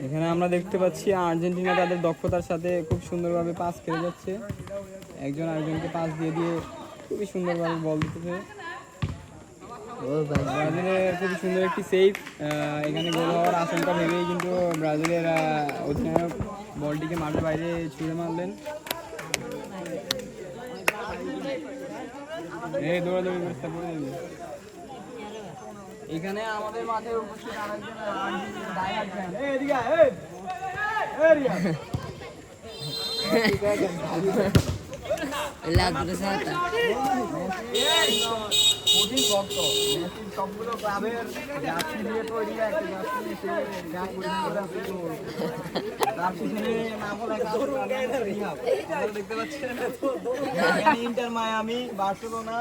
এখানে আমরা দেখতে পাচ্ছি আর্জেন্টিনা তাদের দক্ষতার সাথে খুব সুন্দরভাবে পাস খেলে যাচ্ছে, একজন আরেকজনকে পাস দিয়ে দিয়ে খুবই সুন্দরভাবে বল দিতেছে। ব্রাজিলের খুবই সুন্দর একটি সেভ, এখানে গোল হওয়ার আশঙ্কা ভেবেই কিন্তু ব্রাজিলের অধিনায়ক বলটিকে মাঠের বাইরে ছুঁড়ে মারলেন। এই দৌড়াদৌড়ি ব্যবস্থা করে দেবে। এখানে আমাদের মাঠে উপস্থিত আরেকজন সবগুলো ক্লাবের জার্সি দিয়ে তৈরি একটা দেখতে পাচ্ছেন ইন্টার মায়ামি, বার্সেলোনা,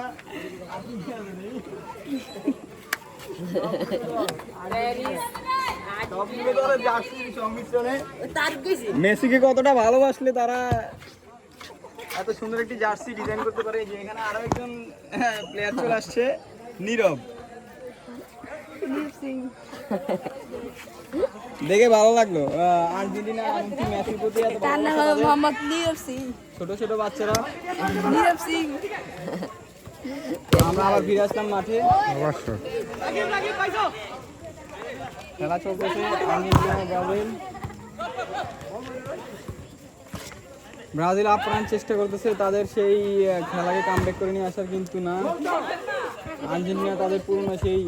মেসিকে কতটা ভালোবাসলে তারা এত সুন্দর একটি জার্সি ডিজাইন করতে পারে। যে এখানে আরো একজন প্লেয়ার চলে আসছে, নীরব, দেখে ভালো লাগলো। আর্জেন্টিনা মেসির প্রতি এত ছোট ছোট বাচ্চারা। আমরা আবার ফিরে আসলাম মাঠে, খেলা চলতেছে আর্জেন্টিনা ব্রাজিল। ব্রাজিল আপ্রাণ চেষ্টা করতেছে তাদের সেই খেলাকে কামব্যাক করে নিয়ে আসার, কিন্তু না, আর্জেন্টিনা তাদের পুরনো সেই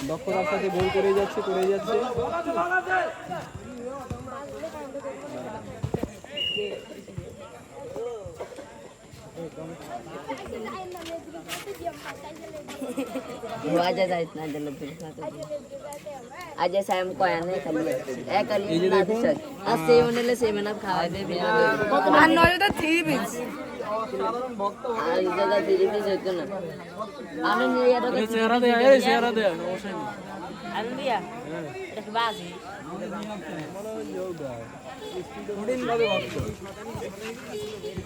দক্ষতার সাথে গোল করে যাচ্ছে।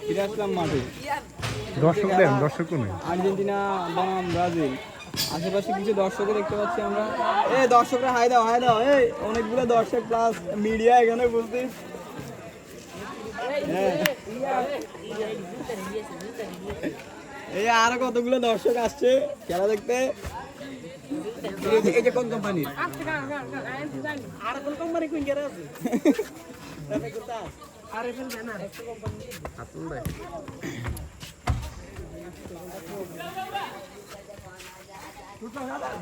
ফিরে আসলাম মাঠে, আর্জেন্টিনা বনাম ব্রাজিল। আশেপাশে কিছু দর্শকও দেখতে পাচ্ছি আমরা। দর্শকরা হাই দাও, অনেকগুলো দর্শক প্লাস মিডিয়া এখানে বলতে। এই আরো কতগুলো দর্শক আসছে খেলা দেখতে। এই যে কোন কোম্পানি? আর কোন কোম্পানি কোন গেরা আছে? আরএফএল ব্যানার কোম্পানি হাতুন ভাই।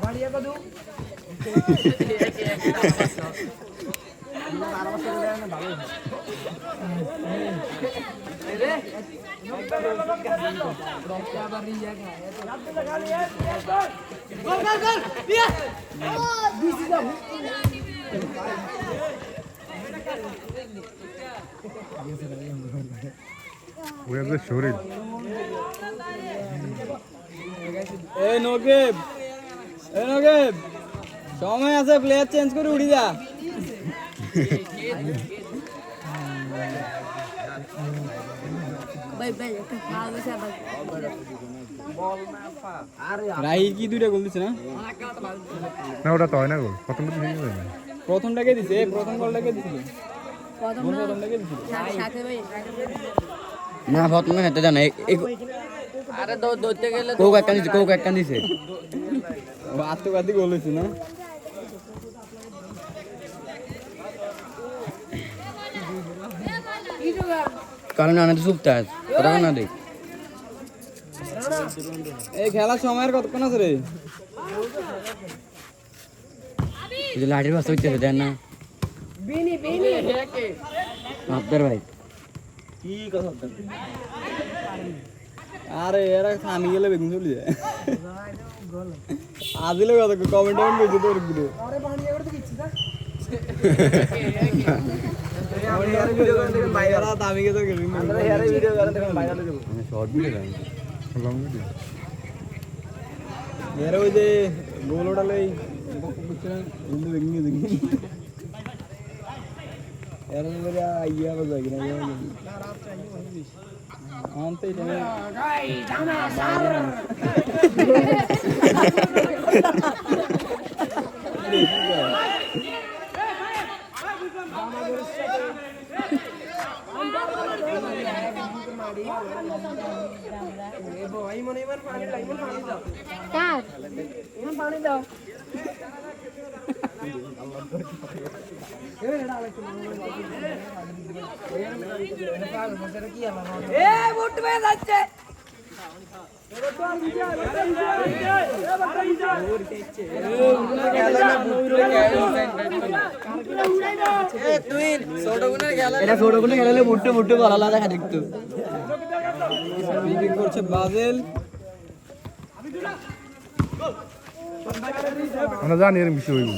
बढ़िया को दूं Where's the shortage? Hey, no game. সময় আছে, প্লেয়ার চেঞ্জ করে উড়ি যা। রাহি কি দুইটা গোল দিছে না? না ওটা তো হয় না গোল, প্রথমটাকে দিছে, প্রথম গোলটাকে দিছিল না প্রথমে হেঁটে জানা। আরে দৌড়তে গেলে কোক একটা দিছে আত্মঘাতী গোল হয়েছে না? কারণ আনা তো সুপ্ত আছে ওটা না দেখ। এই খেলার সময়ের কতক্ষণ আছে রে? লাঠির বাস হইতেছে দেন না আপনার ভাই কি কথা। আরে এরা থামি গেলে বেগুন চলে যায়। আজিলে কত কমেন্ট করেছে তোর গুলো। এরা ওই যে গোল ওঠালেই হিন্দু ভেঙে দেখি এরা বলে ইয়া বাজায় কিনা আনতে এটা ছোট কোনো খেলালে মুট্টু মুট্টু ভালো দেখা দেখতো বিক্রি করছে ব্রাজিল। আমরা জানি এরকম কিছু হইব